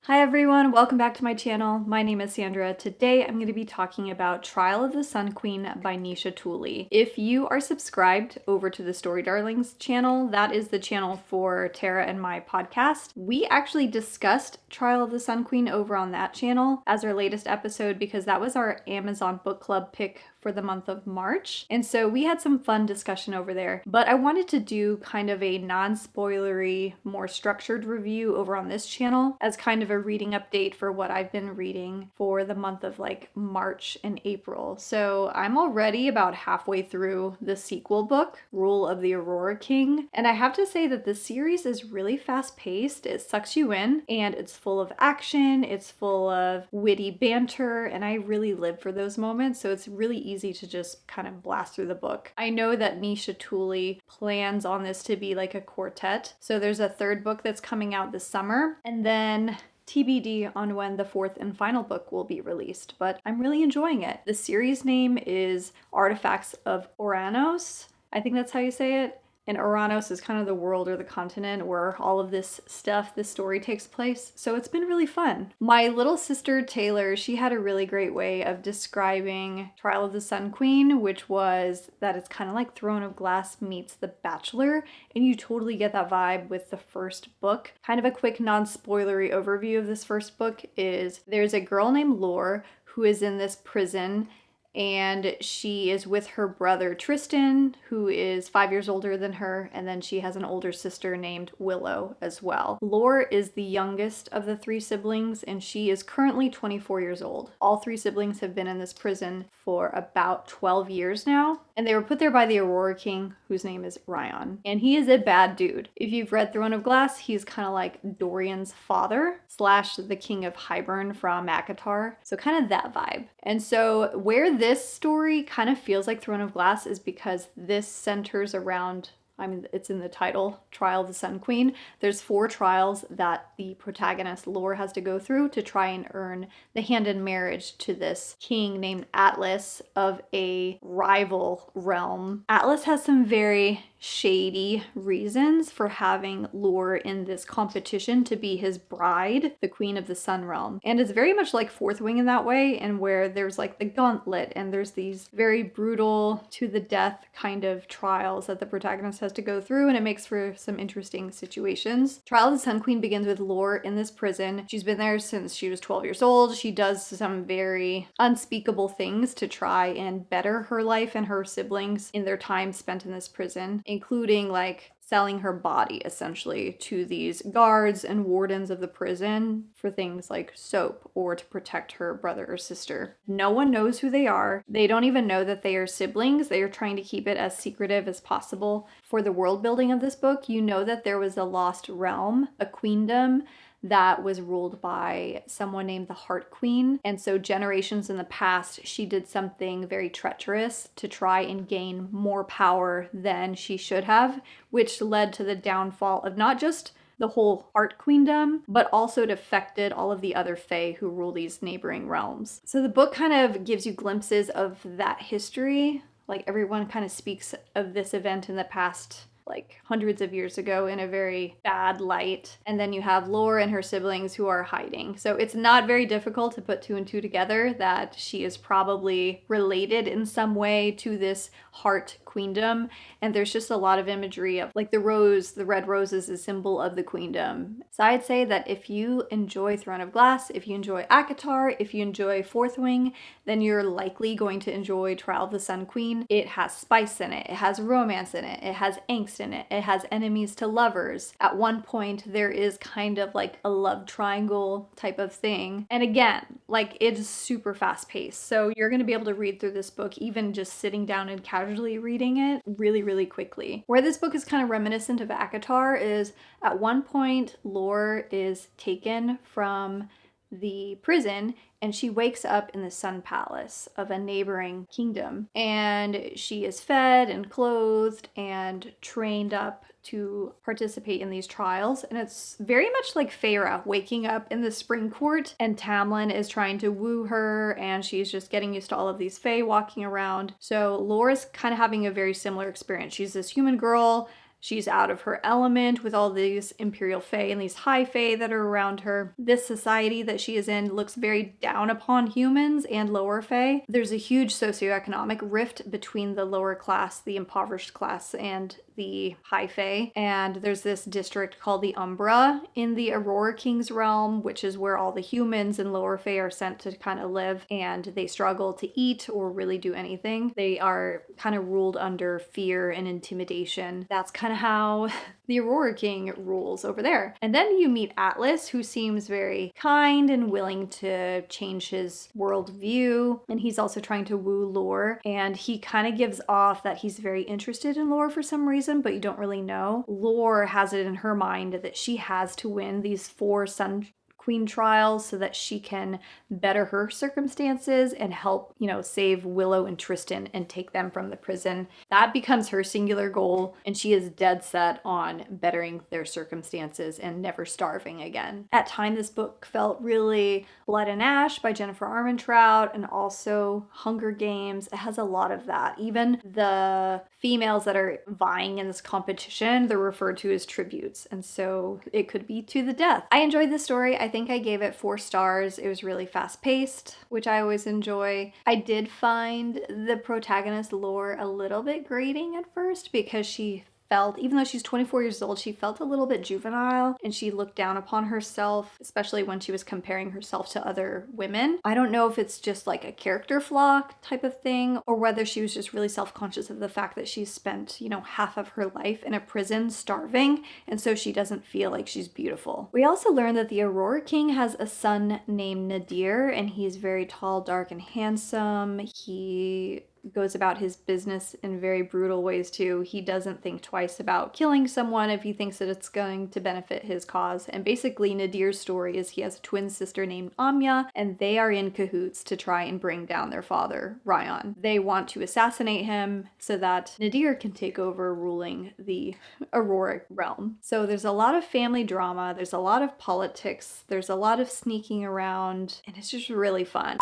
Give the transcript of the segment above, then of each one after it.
Hi everyone, welcome back to my channel. My name is Sandra. Today I'm going to be talking about Trial of the Sun Queen by Nisha Tuli. If you are subscribed over to the Story Darlings channel, that is the channel for Tara and my podcast. We actually discussed Trial of the Sun Queen over on that channel as our latest episode because that was our Amazon book club pick for the month of March. And so we had some fun discussion over there, but I wanted to do kind of a non-spoilery, more structured review over on this channel as kind of a reading update for what I've been reading for the month of like March and April. So I'm already about halfway through the sequel book, Rule of the Aurora King. And I have to say that this series is really fast paced. It sucks you in and it's full of action. It's full of witty banter. And I really live for those moments. So it's really easy to just kind of blast through the book. I know that Nisha Tuli plans on this to be like a quartet. So there's a third book that's coming out this summer. And then TBD on when the fourth and final book will be released, but I'm really enjoying it. The series name is Artefacts of Ouranos. I think that's how you say it. And Ouranos is kind of the world or the continent where all of this stuff, this story takes place. So it's been really fun. My little sister Taylor, she had a really great way of describing Trial of the Sun Queen, which was that it's kind of like Throne of Glass meets The Bachelor. And you totally get that vibe with the first book. Kind of a quick non-spoilery overview of this first book is there's a girl named Lore who is in this prison, and she is with her brother Tristan, who is 5 years older than her, and then she has an older sister named Willow as well. Lore is the youngest of the three siblings, and she is currently 24 years old. All three siblings have been in this prison for about 12 years now, and they were put there by the Aurora King, whose name is Ryan. And he is a bad dude. If you've read Throne of Glass, he's kind of like Dorian's father / the King of Hybern from ACOTAR. So kind of that vibe. And so where this story kind of feels like Throne of Glass is because this centers around, I mean, it's in the title, Trial of the Sun Queen. There's 4 trials that the protagonist Lore has to go through to try and earn the hand in marriage to this king named Atlas of a rival realm. Atlas has some very shady reasons for having Lore in this competition to be his bride, the Queen of the Sun Realm. And it's very much like Fourth Wing in that way, and where there's like the gauntlet and there's these very brutal to the death kind of trials that the protagonist has to go through, and it makes for some interesting situations. Trial of the Sun Queen begins with Lore in this prison. She's been there since she was 12 years old. She does some very unspeakable things to try and better her life and her siblings in their time spent in this prison, including like selling her body essentially to these guards and wardens of the prison for things like soap or to protect her brother or sister. No one knows who they are. They don't even know that they are siblings. They are trying to keep it as secretive as possible. For the world building of this book, you know that there was a lost realm, a queendom, that was ruled by someone named the Heart Queen. And so generations in the past, she did something very treacherous to try and gain more power than she should have, which led to the downfall of not just the whole Heart Queendom, but also it affected all of the other fae who rule these neighboring realms. So the book kind of gives you glimpses of that history. Like everyone kind of speaks of this event in the past like hundreds of years ago in a very bad light. And then you have Lore and her siblings who are hiding. So it's not very difficult to put 2 and 2 together that she is probably related in some way to this Heart Queendom. And there's just a lot of imagery of like the rose, the red rose is a symbol of the queendom. So I'd say that if you enjoy Throne of Glass, if you enjoy ACOTAR, if you enjoy Fourth Wing, then you're likely going to enjoy Trial of the Sun Queen. It has spice in it. It has romance in it. It has angst in it. It has enemies to lovers. At one point, there is kind of like a love triangle type of thing. And again, like it's super fast paced. So you're going to be able to read through this book, even just sitting down and casually reading it really, really quickly. Where this book is kind of reminiscent of ACOTAR is at one point, Lore is taken from the prison and she wakes up in the Sun Palace of a neighboring kingdom, and she is fed and clothed and trained up to participate in these trials. And it's very much like Feyre waking up in the spring court, and Tamlin is trying to woo her, and she's just getting used to all of these fae walking around. So Laura's kind of having a very similar experience. She's this human girl She's out of her element with all these imperial fae and these high fae that are around her. This society that she is in looks very down upon humans and lower fae. There's a huge socioeconomic rift between the lower class, the impoverished class, and the high fae. And there's this district called the Umbra in the Aurora King's realm, which is where all the humans and lower fae are sent to kind of live, and they struggle to eat or really do anything. They are kind of ruled under fear and intimidation. That's kind of how the Aurora King rules over there. And then you meet Atlas, who seems very kind and willing to change his worldview. And he's also trying to woo Lore. And he kind of gives off that he's very interested in Lore for some reason, but you don't really know. Lore has it in her mind that she has to win these 4 Sun Queen trials so that she can better her circumstances and help, save Willow and Tristan and take them from the prison. That becomes her singular goal, and she is dead set on bettering their circumstances and never starving again. At times, this book felt really Blood and Ash by Jennifer Armentrout, and also Hunger Games. It has a lot of that. Even the females that are vying in this competition, they're referred to as tributes, and so it could be to the death. I enjoyed this story. I think I gave it 4 stars. It was really fast-paced, which I always enjoy. I did find the protagonist Lore a little bit grating at first because she felt, even though she's 24 years old, she felt a little bit juvenile, and she looked down upon herself, especially when she was comparing herself to other women. I don't know if it's just like a character flaw type of thing, or whether she was just really self-conscious of the fact that she's spent, half of her life in a prison starving, and so she doesn't feel like she's beautiful. We also learned that the Aurora King has a son named Nadir, and he's very tall, dark, and handsome. He goes about his business in very brutal ways too. He doesn't think twice about killing someone if he thinks that it's going to benefit his cause. And basically Nadir's story is he has a twin sister named Amya, and they are in cahoots to try and bring down their father, Ryan. They want to assassinate him so that Nadir can take over ruling the Aurora realm. So there's a lot of family drama, there's a lot of politics, there's a lot of sneaking around, and it's just really fun.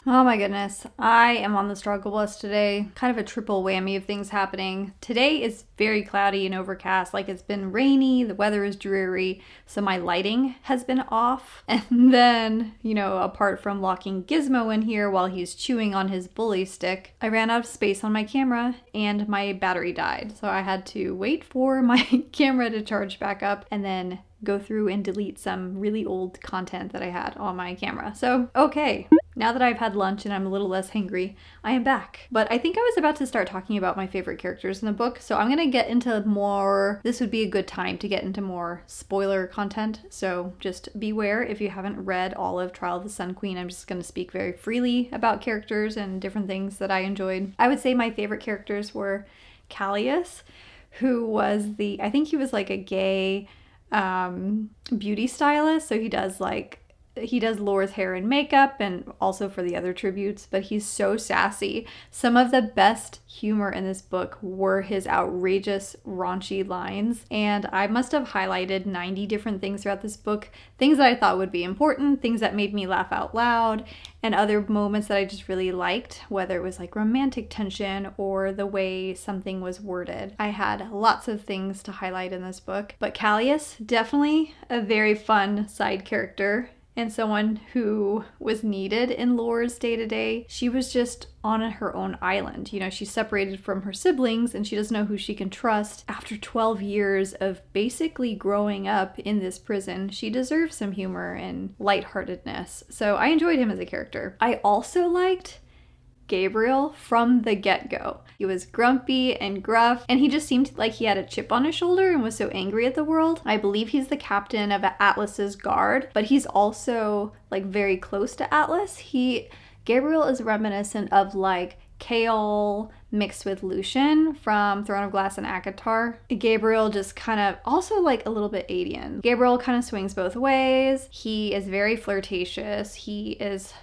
Oh my goodness, I am on the struggle bus today. Kind of a triple whammy of things happening. Today is very cloudy and overcast, like it's been rainy, the weather is dreary, so my lighting has been off. And then, apart from locking Gizmo in here while he's chewing on his bully stick, I ran out of space on my camera and my battery died. So I had to wait for my camera to charge back up and then go through and delete some really old content that I had on my camera. So, okay. Now that I've had lunch and I'm a little less hangry, I am back. But I think I was about to start talking about my favorite characters in the book, so I'm gonna get into more, this would be a good time to get into more spoiler content, so just beware if you haven't read all of Trial of the Sun Queen. I'm just gonna speak very freely about characters and different things that I enjoyed. I would say my favorite characters were Callias, who was I think he was like a gay beauty stylist, so he does Lore's hair and makeup and also for the other tributes, but he's so sassy. Some of the best humor in this book were his outrageous, raunchy lines, and I must have highlighted 90 different things throughout this book, things that I thought would be important, things that made me laugh out loud, and other moments that I just really liked, whether it was like romantic tension or the way something was worded. I had lots of things to highlight in this book, but Callias, definitely a very fun side character and someone who was needed in Lore's day-to-day. She was just on her own island. She's separated from her siblings and she doesn't know who she can trust. After 12 years of basically growing up in this prison, she deserves some humor and lightheartedness. So I enjoyed him as a character. I also liked Gabriel from the get-go. He was grumpy and gruff, and he just seemed like he had a chip on his shoulder and was so angry at the world. I believe he's the captain of Atlas's guard, but he's also very close to Atlas. Gabriel is reminiscent of Kaol mixed with Lucian from Throne of Glass and ACOTAR. Gabriel just kind of also a little bit Adian. Gabriel kind of swings both ways. He is very flirtatious. He is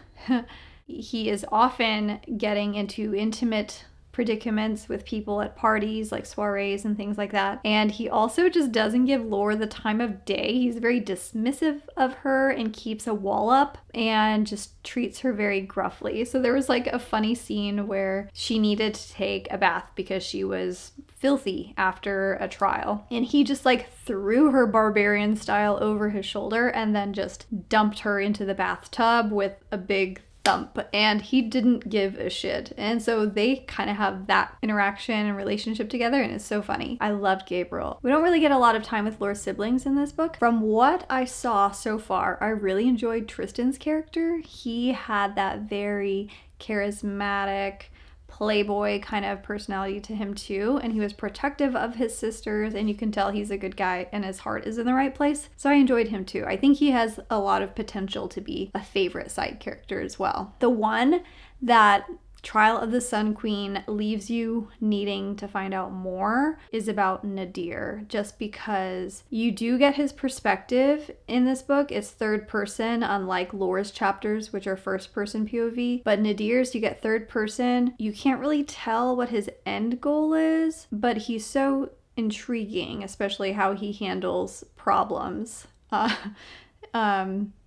often getting into intimate predicaments with people at parties, like soirees and things like that. And he also just doesn't give Lore the time of day. He's very dismissive of her and keeps a wall up and just treats her very gruffly. So there was a funny scene where she needed to take a bath because she was filthy after a trial. And he just like threw her barbarian style over his shoulder and then just dumped her into the bathtub with a big thump, and he didn't give a shit. And so they kind of have that interaction and relationship together, and it's so funny. I loved Gabriel. We don't really get a lot of time with Lore's siblings in this book. From what I saw so far, I really enjoyed Tristan's character. He had that very charismatic playboy kind of personality to him too, and he was protective of his sisters, and you can tell he's a good guy and his heart is in the right place. So I enjoyed him too. I think he has a lot of potential to be a favorite side character as well. The one that Trial of the Sun Queen leaves you needing to find out more is about Nadir, just because you do get his perspective in this book. It's third person, unlike Lore's chapters, which are first person POV, but Nadir's you get third person. You can't really tell what his end goal is, but he's so intriguing, especially how he handles problems,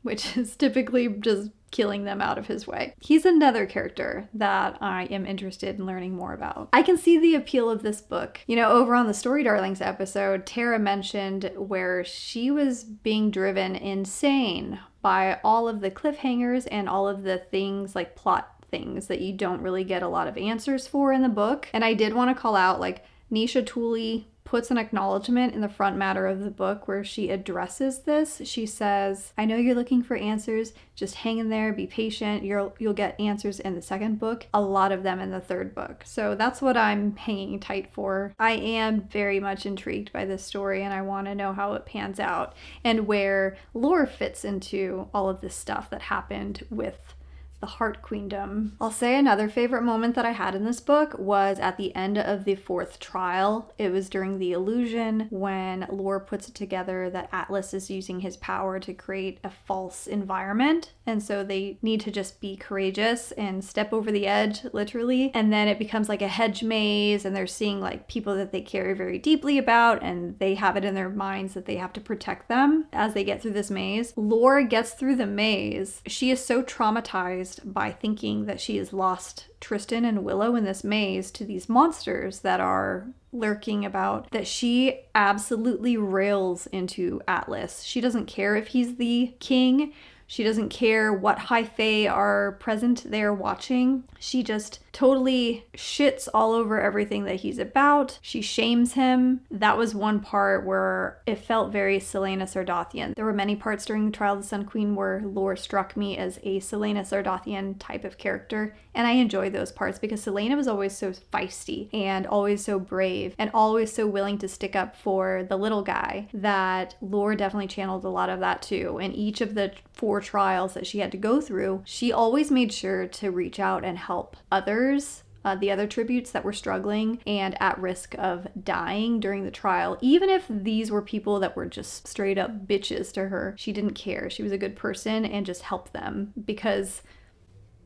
which is typically just killing them out of his way. He's another character that I am interested in learning more about. I can see the appeal of this book. You know, over on the Story Darlings episode, Tara mentioned where she was being driven insane by all of the cliffhangers and all of the things like plot things that you don't really get a lot of answers for in the book. And I did want to call out, like, Nisha Tuli puts an acknowledgement in the front matter of the book where she addresses this. She says, I know you're looking for answers, just hang in there, be patient, you'll get answers in the second book, a lot of them in the third book. So that's what I'm hanging tight for. I am very much intrigued by this story, and I want to know how it pans out and where lore fits into all of this stuff that happened with the Heart Queendom. I'll say another favorite moment that I had in this book was at the end of the fourth trial. It was during the illusion when Lore puts it together that Atlas is using his power to create a false environment, and so they need to just be courageous and step over the edge, literally. And then it becomes like a hedge maze, and they're seeing like people that they care very deeply about, and they have it in their minds that they have to protect them as they get through this maze. Lore gets through the maze. She is so traumatized by thinking that she has lost Tristan and Willow in this maze to these monsters that are lurking about, that she absolutely rails into Atlas. She doesn't care if he's the king. She doesn't care what high fae are present there watching. She just totally shits all over everything that he's about. She shames him. That was one part where it felt very Celaena Sardothien. There were many parts during the Trial of the Sun Queen where Lore struck me as a Celaena Sardothien type of character, and I enjoyed those parts because Celaena was always so feisty and always so brave and always so willing to stick up for the little guy, that Lore definitely channeled a lot of that too. In each of the 4 trials that she had to go through, she always made sure to reach out and help others, the other tributes that were struggling and at risk of dying during the trial. Even if these were people that were just straight up bitches to her, she didn't care. She was a good person and just helped them because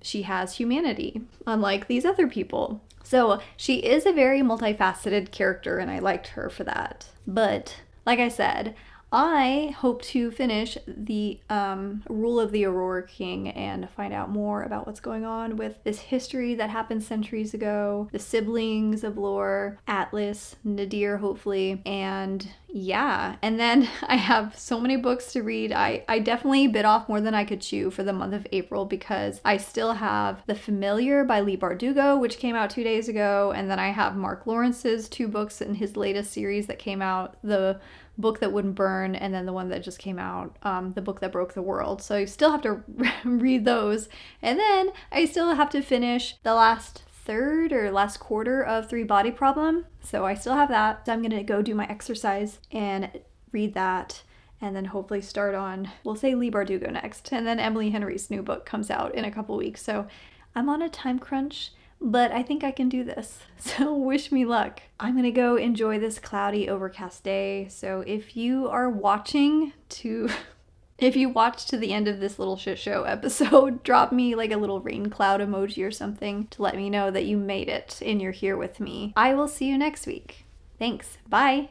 she has humanity, unlike these other people. So she is a very multifaceted character, and I liked her for that. But like I said, I hope to finish the rule of the Aurora King and find out more about what's going on with this history that happened centuries ago, the siblings of Lore, Atlas, Nadir, hopefully, and yeah. And then I have so many books to read. I definitely bit off more than I could chew for the month of April because I still have The Familiar by Leigh Bardugo, which came out 2 days ago, and then I have Mark Lawrence's 2 books in his latest series that came out, The Book That Wouldn't Burn, and then the one that just came out, The Book That Broke the World. So I still have to read those. And then I still have to finish the last third or last quarter of 3 Body Problem. So I still have that. So I'm going to go do my exercise and read that, and then hopefully start on, we'll say Leigh Bardugo next. And then Emily Henry's new book comes out in a couple weeks. So I'm on a time crunch, but I think I can do this. So wish me luck. I'm gonna go enjoy this cloudy, overcast day. So if you are watching to, if you watched to the end of this little shit show episode, drop me like a little rain cloud emoji or something to let me know that you made it and you're here with me. I will see you next week. Thanks. Bye.